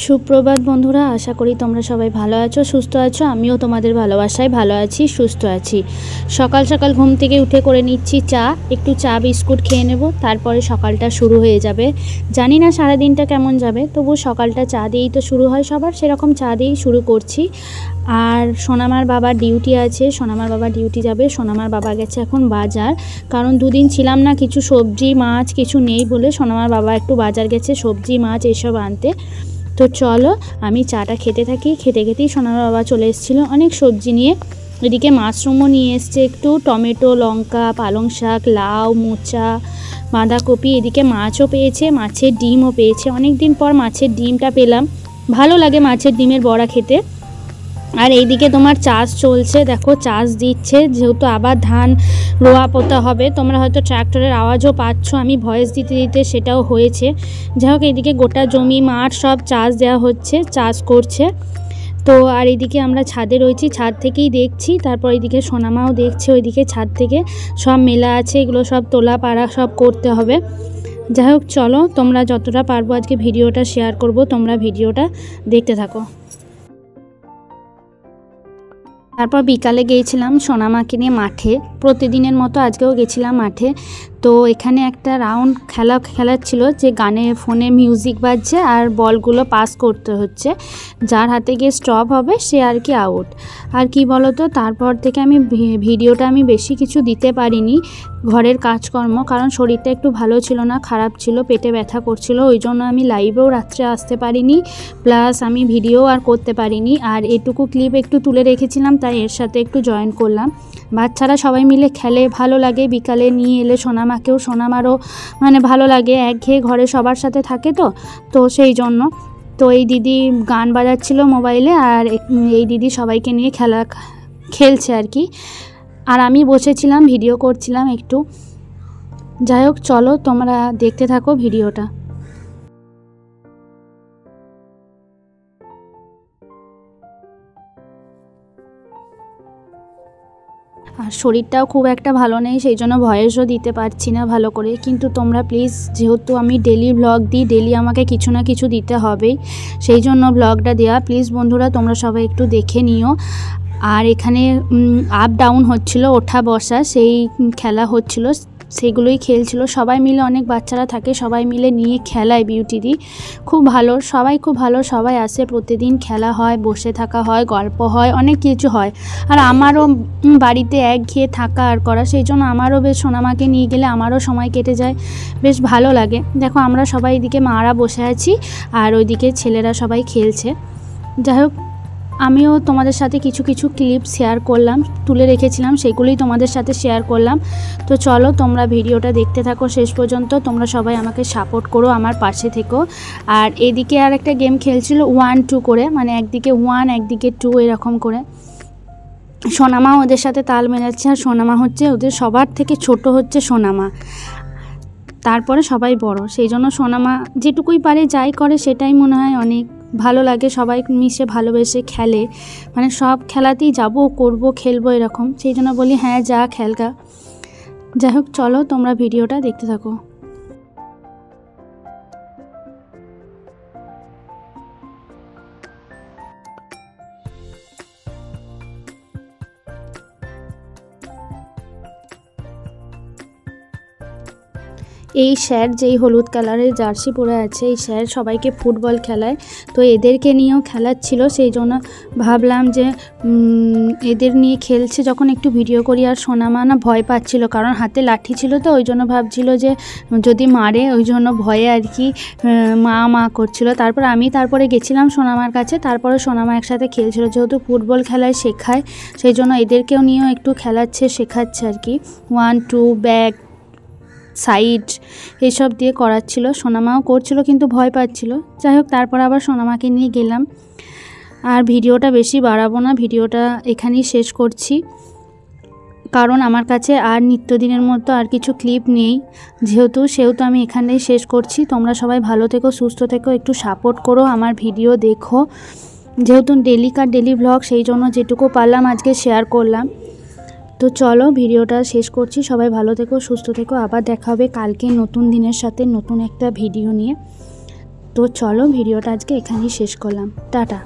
সুপ্রভাত বন্ধুরা, আশা করি তোমরা সবাই ভালো আছো, সুস্থ আছো। আমিও তোমাদের ভালোবাসায় ভালো আছি, সুস্থ আছি। সকাল সকাল ঘুম থেকে উঠে করে নিচ্ছি চা, একটু চা বিস্কুট খেয়ে নেব, তারপরে সকালটা শুরু হয়ে যাবে। জানি না সারাদিনটা কেমন যাবে, তবু সকালটা চা দিয়েই তো শুরু হয় সবার, সেরকম চা দিয়েই শুরু করছি। আর সোনামার বাবার ডিউটি আছে, সোনামার বাবা ডিউটি যাবে। সোনামার বাবা গেছে এখন বাজার, কারণ দুদিন ছিলাম না, কিছু সবজি মাছ কিছু নেই বলে সোনামার বাবা একটু বাজার গেছে সবজি মাছ এসব আনতে। তো চলো আমি চাটা খেতে থাকি। খেতে খেতেই সোনার বাবা চলে এসেছিলো অনেক সবজি নিয়ে। এদিকে মাশরুমও নিয়ে এসছে একটু, টমেটো, লঙ্কা, পালং শাক, লাউ, মোচা, বাঁধাকপি। এদিকে মাছও পেয়েছে, মাছের ডিমও পেয়েছে। অনেক দিন পর মাছের ডিমটা পেলাম, ভালো লাগে মাছের ডিমের বড়া খেতে। আর এইদিকে তোমার চাষ চলছে, দেখো চাষ দিচ্ছে, যেহেতু আবার ধান রোয়া পোতা হবে। তোমরা হয়তো ট্র্যাক্টরের আওয়াজও পাচ্ছ, আমি ভয়েস দিতে দিতে সেটাও হয়েছে। যাই হোক, এইদিকে গোটা জমি মাঠ সব চাষ দেওয়া হচ্ছে, চাষ করছে। তো আর এইদিকে আমরা ছাদে রয়েছি, ছাদ থেকেই দেখছি। তারপর এইদিকে সোনামাও দেখছে, ওইদিকে ছাদ থেকে সব মেলা আছে, এগুলো সব তোলা পাড়া সব করতে হবে। যাই হোক চলো, তোমরা যতটা পারবো আজকে ভিডিওটা শেয়ার করব, তোমরা ভিডিওটা দেখতে থাকো। তারপর বিকালে গিয়েছিলাম সোনামাকে নিয়ে মাঠে, প্রতিদিনের মতো আজকেও গেছিলাম মাঠে। তো এখানে একটা রাউন্ড খেলাচ্ছিল, যে গানে ফোনে মিউজিক বাজছে আর বলগুলো পাস করতে হচ্ছে, যার হাতে গিয়ে স্টপ হবে সে আর কি আউট। আর কি বলো তো, তারপর থেকে আমি ভিডিওটা বেশি কিছু দিতে পারিনি, ঘরের কাজকর্ম, কারণ শরীরটা একটু ভালো ছিল না, খারাপ ছিল, পেটে ব্যথা করছিল, ওই জন্য আমি লাইভেও রাত্রে আসতে পারিনি, প্লাস আমি ভিডিও আর করতে পারিনি। আর এটুকু ক্লিপ একটু তুলে রেখেছিলাম, তাই এর সাথে একটু জয়েন করলাম। বাচ্চারা সবাই মিলে খেলে, ভালো লাগে। বিকালে নিয়ে এলে সোনামাকেও, সোনামারও ভালো লাগে, একঘেয়ে ঘরে সবার সাথে থাকে তো সেই জন্য। তো এই দিদি গান বাজাচ্ছিল মোবাইলে, আর এই দিদি সবাইকে নিয়ে খেলছে আর কি। আর আমি বসেছিলাম ভিডিও করছিলাম একটু। যাই হোক চলো, তোমরা দেখতে থাকো ভিডিওটা। আর শরীরটাও খুব একটা ভালো নেই, সেই জন্য ভয়েসও দিতে পারছি না ভালো করে। কিন্তু তোমরা প্লিজ, যেহেতু আমি ডেলি ব্লগ দিই, ডেলি আমাকে কিছু না কিছু দিতে হবেই, সেই জন্য ব্লগটা দেওয়া। প্লিজ বন্ধুরা, তোমরা সবাই একটু দেখে নিও। আর এখানে আপ ডাউন হচ্ছিল, ওঠা বসা, সেই খেলা হচ্ছিল, সেগুলোই খেলছিল সবাই মিলে। অনেক বাচ্চারা থাকে, সবাই মিলে নিয়ে খেলায় বিউটিদি, খুব ভালো, সবাই খুব ভালো। সবাই আসে, প্রতিদিন খেলা হয়, বসে থাকা হয়, গল্প হয়, অনেক কিছু হয়। আর আমারও বাড়িতে একঘেয়ে থাকা আর করা, সেই জন্য আমারও বেশ সোনামাকে নিয়ে গেলে আমারও সময় কেটে যায়, বেশ ভালো লাগে। দেখো আমরা সবাই এদিকে মারা বসে আছি, আর ওইদিকে ছেলেরা সবাই খেলছে। যাই হোক, আমিও তোমাদের সাথে কিছু কিছু ক্লিপ শেয়ার করলাম, তুলে রেখেছিলাম, সেগুলোই তোমাদের সাথে শেয়ার করলাম। তো চলো তোমরা ভিডিওটা দেখতে থাকো শেষ পর্যন্ত। তোমরা সবাই আমাকে সাপোর্ট করো, আমার পাশে থেকো। আর এদিকে আর একটা গেম খেলছিল 1-2 করে, একদিকে 1 একদিকে 2 এরকম করে। সোনামা ওদের সাথে তাল মেলাচ্ছে, আর সোনামা হচ্ছে ওদের সবার থেকে ছোট, হচ্ছে সোনামা, তারপরে সবাই বড়। সেই জন্য সোনামা যেটুকুই পারে যাই করে সেটাই মনে হয় অনেক ভালো লাগে। সবাই মিশে ভালোবেসে খেলে, সব খেলাতেই যাব, করব, খেলবো এরকম। সেই জন্য বলি হ্যাঁ যা খেলগা। যাই হোক চলো, তোমরা ভিডিওটা দেখতে থাকো। এই স্যার যেই হলুদ কালারের জার্সি পরে আছে, এই স্যার সবাইকে ফুটবল খেলায়, তো এদেরকে নিয়েও খেলাচ্ছিল। সেই জন্য ভাবলাম যে এদের নিয়ে খেলছে যখন একটু ভিডিও করি। আর সোনামা না ভয় পাচ্ছিল, কারণ হাতে লাঠি ছিল, তো ওই জন্য ভাবছিল যে যদি মারে, ওই জন্য ভয়ে আর কি মা করছিল। তারপরে গেছিলাম সোনামার কাছে, তারপরে সোনামা একসাথে খেলছিল, যেহেতু ফুটবল খেলায় শেখায়, সেই জন্য এদেরকেও নিয়েও একটু খেলাচ্ছে, শেখাচ্ছে আর কি। 1-2 ব্যাক সাইড এইসব দিয়ে করাচ্ছিল, সোনামাও করছিল কিন্তু ভয় পাচ্ছিল। যাই হোক, তারপর আবার সোনামাকে নিয়ে গেলাম। আর ভিডিওটা বেশি বাড়াবো না, ভিডিওটা এখানেই শেষ করছি, কারণ আমার কাছে আর নিত্যদিনের মতো আর কিছু ক্লিপ নেই, সেহেতু আমি এখানেই শেষ করছি। তোমরা সবাই ভালো থেকো, সুস্থ থেকো, একটু সাপোর্ট করো, আমার ভিডিও দেখো। যেহেতু ডেলি ব্লগ, সেই জন্য যেটুকু পারলাম আজকে শেয়ার করলাম। তো চলো ভিডিওটা শেষ করছি। সবাই ভালো থেকো, সুস্থ থেকো। আবার দেখা হবে কালকে নতুন দিনের সাথে, নতুন একটা ভিডিও নিয়ে। তো চলো ভিডিওটা আজকে এখানেই শেষ করলাম, টাটা।